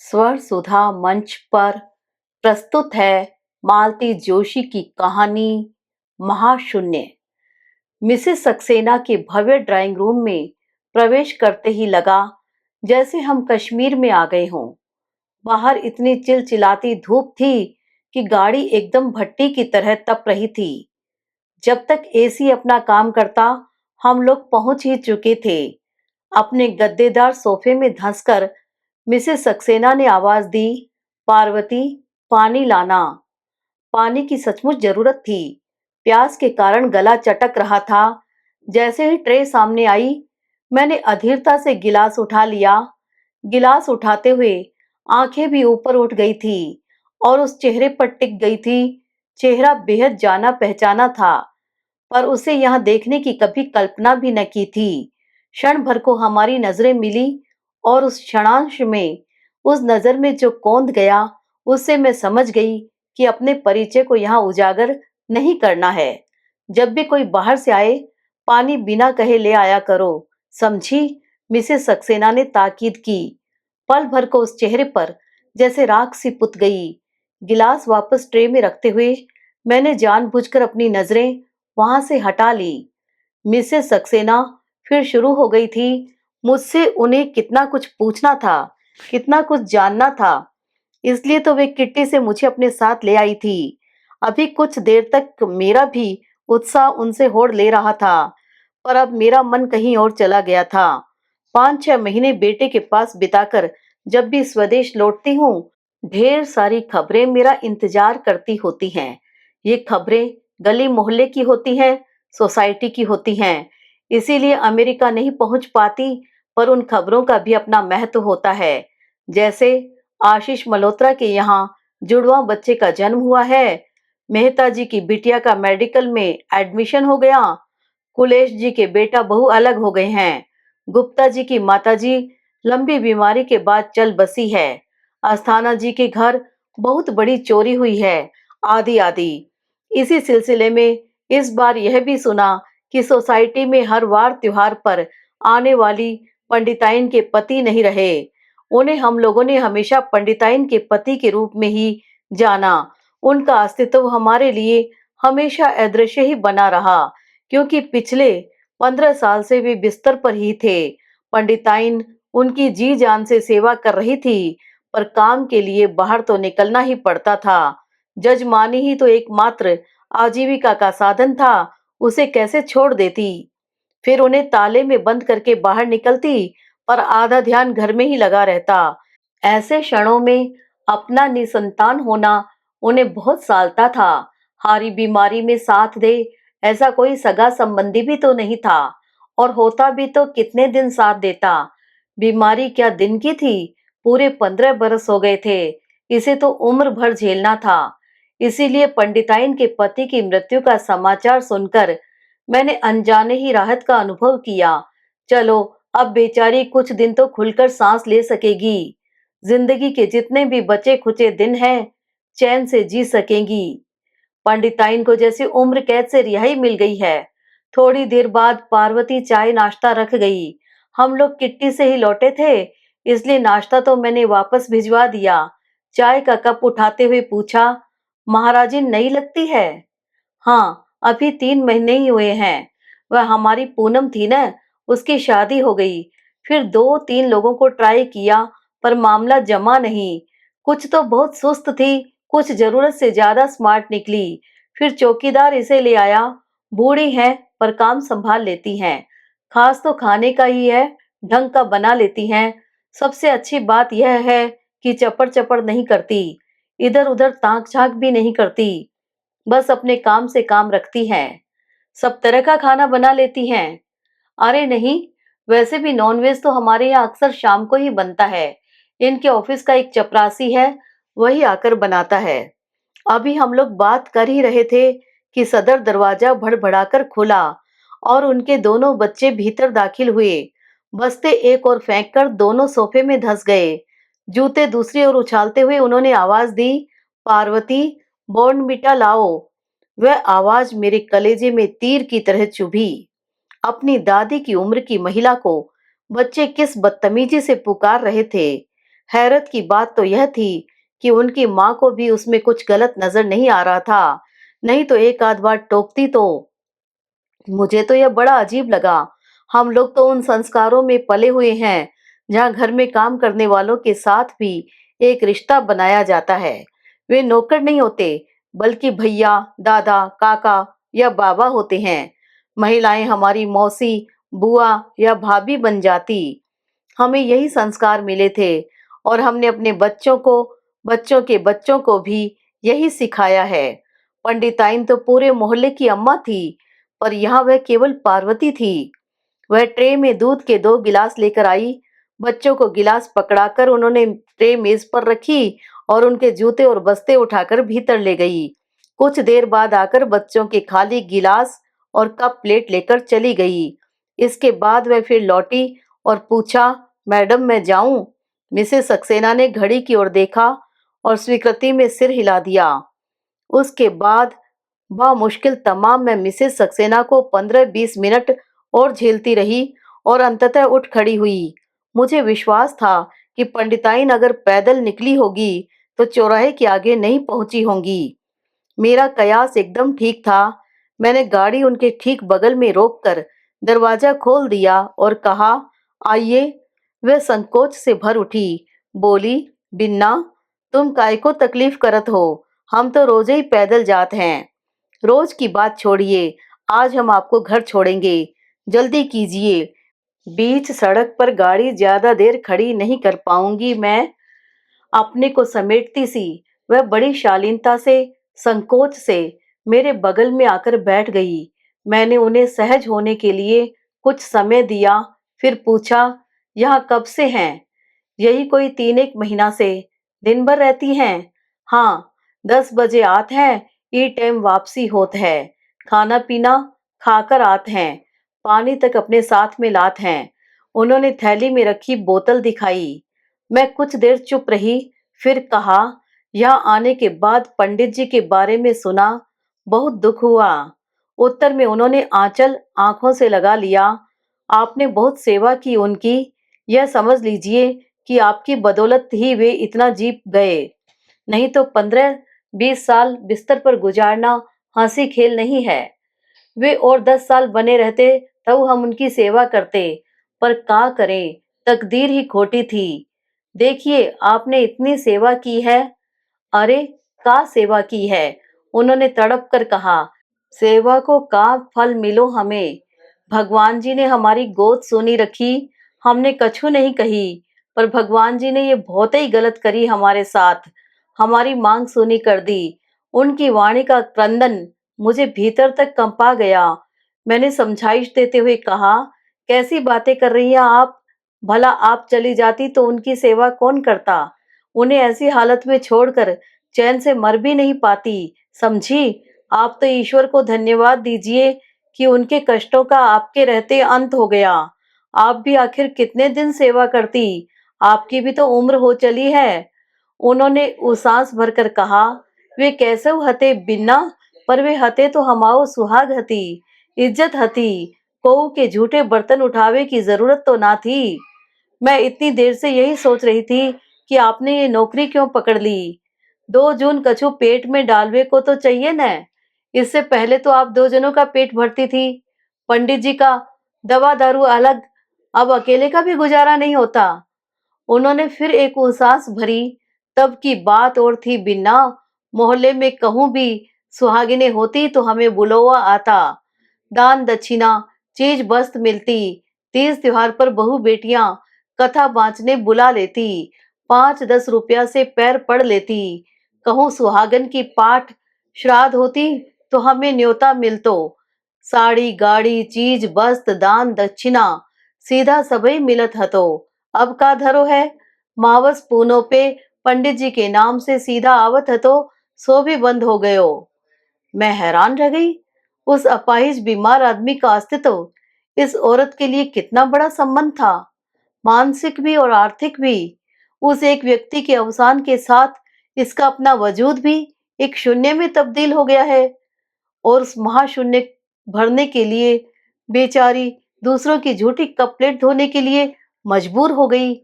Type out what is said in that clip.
स्वर सुधा मंच पर प्रस्तुत है मालती जोशी की कहानी महाशून्य। मिसेस सक्सेना के भव्य ड्राइंग रूम में प्रवेश करते ही लगा जैसे हम कश्मीर में आ गए हों। बाहर इतनी चिलचिलाती धूप थी कि गाड़ी एकदम भट्टी की तरह तप रही थी। जब तक एसी अपना काम करता हम लोग पहुंच ही चुके थे। अपने गद्देदार सोफे में धंसकर मिसेस सक्सेना ने आवाज दी, पार्वती, पानी लाना। पानी की सचमुच जरूरत थी। प्यास के कारण गला चटक रहा था। जैसे ही ट्रे सामने आई, मैंने अधीरता से गिलास उठा लिया। गिलास उठाते हुए आंखें भी ऊपर उठ गई थी और उस चेहरे पर टिक गई थी। चेहरा बेहद जाना पहचाना था, पर उसे यहां देखने की कभी कल्पना भी न की थी। क्षण भर को हमारी नजरें मिली और उस क्षणांश में, उस नजर में जो कौंध गया, उससे मैं समझ गई कि अपने परिचय को यहाँ उजागर नहीं करना है। जब भी कोई बाहर से आए, पानी बिना कहे ले आया करो, समझी? मिसेस सक्सेना ने ताकीद की। पल भर को उस चेहरे पर जैसे राख सी पुत गई। गिलास वापस ट्रे में रखते हुए मैंने जानबूझकर अपनी नजरें वहां से हटा ली। मिसेस सक्सेना फिर शुरू हो गई थी। मुझसे उन्हें कितना कुछ पूछना था, कितना कुछ जानना था। इसलिए तो वे किट्टी से मुझे अपने साथ ले आई थी। अभी कुछ देर तक मेरा भी उत्साह उनसे होड़ ले रहा था, पर अब मेरा मन कहीं और चला गया था। 5-6 महीने बेटे के पास बिताकर जब भी स्वदेश लौटती हूँ, ढेर सारी खबरें मेरा इंतजार करती होती हैं। ये खबरें गली मोहल्ले की होती हैं, सोसाइटी की होती हैं। इसीलिए अमेरिका नहीं पहुंच पाती, पर उन खबरों का भी अपना महत्व होता है। जैसे आशीष मल्होत्रा के यहाँ जुड़वा बच्चे का जन्म हुआ है, मेहता जी की बिटिया का मेडिकल में एडमिशन हो गया, कुलेश जी के बेटा बहू अलग हो गए हैं, गुप्ता जी की माताजी लंबी बीमारी के बाद चल बसी है, अस्थाना जी के घर बहुत बड़ी चोरी हुई है, आदि आदि। इसी सिलसिले में इस बार यह भी सुना कि सोसाइटी में हर वार त्योहार पर आने वाली पंडिताइन के पति नहीं रहे। उन्हें हम लोगों ने हमेशा पंडिताइन के पति के रूप में ही जाना। उनका अस्तित्व हमारे लिए हमेशा अदृश्य ही बना रहा, क्योंकि पिछले 15 साल से वे बिस्तर पर ही थे। पंडिताइन उनकी जी जान से सेवा कर रही थी, पर काम के लिए बाहर तो निकलना ही पड़ता था। जजमानी ही तो एकमात्र आजीविका का साधन था, उसे कैसे छोड़ देती। फिर उन्हें ताले में बंद करके बाहर निकलती, पर आधा ध्यान घर में ही लगा रहता। ऐसे क्षणों में अपना निसंतान होना उन्हें बहुत सालता था। हारी बीमारी में साथ दे ऐसा कोई सगा संबंधी भी तो नहीं था, और होता भी तो कितने दिन साथ देता। बीमारी क्या दिन की थी, पूरे 15 बरस हो गए थे। इसे तो उम्र भर झेलना था। इसीलिए पंडिताइन के पति की मृत्यु का समाचार सुनकर मैंने अनजाने ही राहत का अनुभव किया। चलो, अब बेचारी कुछ दिन तो खुलकर सांस ले सकेगी। जिंदगी के जितने भी बचे खुचे दिन हैं, चैन से जी सकेंगी। पंडिताइन को जैसे उम्र कैद से रिहाई मिल गई है। थोड़ी देर बाद पार्वती चाय नाश्ता रख गई। हम लोग किट्टी से ही लौटे थे, इसलिए नाश्ता तो मैंने वापस भिजवा दिया। चाय का कप उठाते हुए पूछा, महाराजिन नई लगती है? हाँ, अभी 3 महीने ही हुए हैं। वह हमारी पूनम थी ना, उसकी शादी हो गई। फिर 2-3 लोगों को ट्राई किया, पर मामला जमा नहीं। कुछ तो बहुत सुस्त थी, कुछ जरूरत से ज्यादा स्मार्ट निकली। फिर चौकीदार इसे ले आया। बूढ़ी है, पर काम संभाल लेती हैं। खास तो खाने का ही है, ढंग का बना लेती हैं। सबसे अच्छी बात यह है कि चपड़ चपड़ नहीं करती, इधर उधर ताक झांक भी नहीं करती, बस अपने काम से काम रखती हैं। सब तरह का खाना बना लेती हैं। अरे नहीं, वैसे भी नॉनवेज तो हमारे यहाँ अक्सर शाम को ही बनता है। इनके ऑफिस का एक चपरासी है, वही आकर बनाता है। अभी हम लोग बात कर ही रहे थे कि सदर दरवाजा भड़बड़ाकर खुला और उनके दोनों बच्चे भीतर दाखिल हुए। बस्ते एक और फेंककर दोनों सोफे में धंस गए। जूते दूसरी ओर उछालते हुए उन्होंने आवाज दी, पार्वती, बॉर्नविटा लाओ। वह आवाज मेरे कलेजे में तीर की तरह चुभी। अपनी दादी की उम्र की महिला को बच्चे किस बदतमीजी से पुकार रहे थे। हैरत की बात तो यह थी कि उनकी माँ को भी उसमें कुछ गलत नजर नहीं आ रहा था, नहीं तो एक आध बार टोकती तो। मुझे तो यह बड़ा अजीब लगा। हम लोग तो उन संस्कारों में पले हुए हैं जहाँ घर में काम करने वालों के साथ भी एक रिश्ता बनाया जाता है। वे नौकर नहीं होते, बल्कि भैया, दादा, काका या बाबा होते हैं। महिलाएं हमारी मौसी, बुआ या भाभी बन जाती। हमें यही संस्कार मिले थे और हमने अपने बच्चों को, बच्चों के बच्चों को भी यही सिखाया है। पंडिताइन तो पूरे मोहल्ले की अम्मा थी, पर यहाँ वह केवल पार्वती थी। वह ट्रे में दूध के 2 गिलास लेकर आई। बच्चों को गिलास पकड़ाकर उन्होंने ट्रे मेज पर रखी और उनके जूते और बस्ते उठाकर भीतर ले गई। कुछ देर बाद आकर बच्चों के खाली गिलास और कप प्लेट लेकर चली गई। इसके बाद वह फिर लौटी और पूछा, मैडम मैं जाऊं? मिसेस सक्सेना ने घड़ी की ओर देखा और स्वीकृति में सिर हिला दिया। उसके बाद मुश्किल तमाम मैं मिसेस सक्सेना को 15-20 मिनट और झेलती रही और अंततः उठ खड़ी हुई। मुझे विश्वास था कि पंडिताइन अगर पैदल निकली होगी तो चौराहे के आगे नहीं पहुंची होंगी। मेरा कयास एकदम ठीक था। मैंने गाड़ी उनके ठीक बगल में रोककर दरवाजा खोल दिया और कहा, आइए। वह संकोच से भर उठी, बोली, बिन्ना, तुम काय को तकलीफ करत हो? हम तो रोज ही पैदल जात हैं। रोज की बात छोड़िए, आज हम आपको घर छोड़ेंगे। जल्दी कीजिए, बीच सड़क पर गाड़ी ज्यादा देर खड़ी नहीं कर पाऊंगी मैं। अपने को समेटती सी वह बड़ी शालीनता से, संकोच से मेरे बगल में आकर बैठ गई। मैंने उन्हें सहज होने के लिए कुछ समय दिया, फिर पूछा, यहाँ कब से हैं? यही कोई 3-1 महीना से। दिन भर रहती हैं? हाँ, 10 बजे आत हैं, ई टाइम वापसी होत है। खाना पीना खाकर आत हैं, पानी तक अपने साथ में लात हैं। उन्होंने थैली में रखी बोतल दिखाई। मैं कुछ देर चुप रही, फिर कहा, यहाँ आने के बाद पंडित जी के बारे में सुना, बहुत दुख हुआ। उत्तर में उन्होंने आंचल आंखों से लगा लिया। आपने बहुत सेवा की उनकी, यह समझ लीजिए कि आपकी बदौलत ही वे इतना जी गए, नहीं तो 15-20 साल बिस्तर पर गुजारना हंसी खेल नहीं है। वे और 10 साल बने रहते तब हम उनकी सेवा करते, पर क्या करें, तकदीर ही खोटी थी। देखिए, आपने इतनी सेवा की है। अरे, का सेवा की है? उन्होंने तड़प कर कहा, सेवा को का फल मिलो हमें? भगवान जी ने हमारी गोद सुनी रखी, हमने कछु नहीं कही, पर भगवान जी ने ये बहुत ही गलत करी हमारे साथ। हमारी मांग सुनी कर दी। उनकी वाणी का क्रंदन मुझे भीतर तक कंपा गया। मैंने समझाइश देते हुए कहा, कैसी बातें कर रही हैं आप? भला आप चली जाती तो उनकी सेवा कौन करता? उन्हें ऐसी हालत में छोड़कर चैन से मर भी नहीं पाती, समझी? आप तो ईश्वर को धन्यवाद दीजिए कि उनके कष्टों का आपके रहते अंत हो गया। आप भी आखिर कितने दिन सेवा करती? आपकी भी तो उम्र हो चली है। उन्होंने उसास भरकर कहा, वे कैसे हते बिन्ना, पर वे हते तो हमाओ सुहाग हती, इज्जत हती। कोऊ के झूठे बर्तन उठावे की जरूरत तो ना थी। मैं इतनी देर से यही सोच रही थी कि आपने ये नौकरी क्यों पकड़ ली। 2 जून कछु पेट में डालवे को तो चाहिए न। इससे पहले तो आप 2 जनों का पेट भरती थी। पंडित जी का दवा दारू अलग, अब अकेले का भी गुजारा नहीं होता। उन्होंने फिर एक उसास भरी, तब की बात और थी बिन्ना, मोहल्ले में कहूं भी सुहागिनें होती तो हमें बुलवा आता, दान दक्षिणा, चीज वस्त्र मिलती। तीज त्योहार पर बहू बेटियां कथा बांचने बुला लेती, 5-10 रुपया से पैर पड़ लेती। कहूं सुहागन की पाठ श्राद्ध होती तो हमें न्योता मिलतो, साड़ी गाड़ी चीज वस्त्र दान दक्षिणा सीधा सबई मिलत हतो। अब का धरो है, मावस पूनों पे पंडित जी के नाम से सीधा आवत हतो, सो भी बंद हो गयो। मैं हैरान रह गई। उस अपाहिज बीमार आदमी का अस्तित्व इस औरत के लिए कितना बड़ा संबंध था, मानसिक भी और आर्थिक भी। उस एक व्यक्ति के अवसान के साथ इसका अपना वजूद भी एक शून्य में तब्दील हो गया है और उस महाशून्य भरने के लिए बेचारी दूसरों की झूठी कप प्लेट धोने के लिए मजबूर हो गई।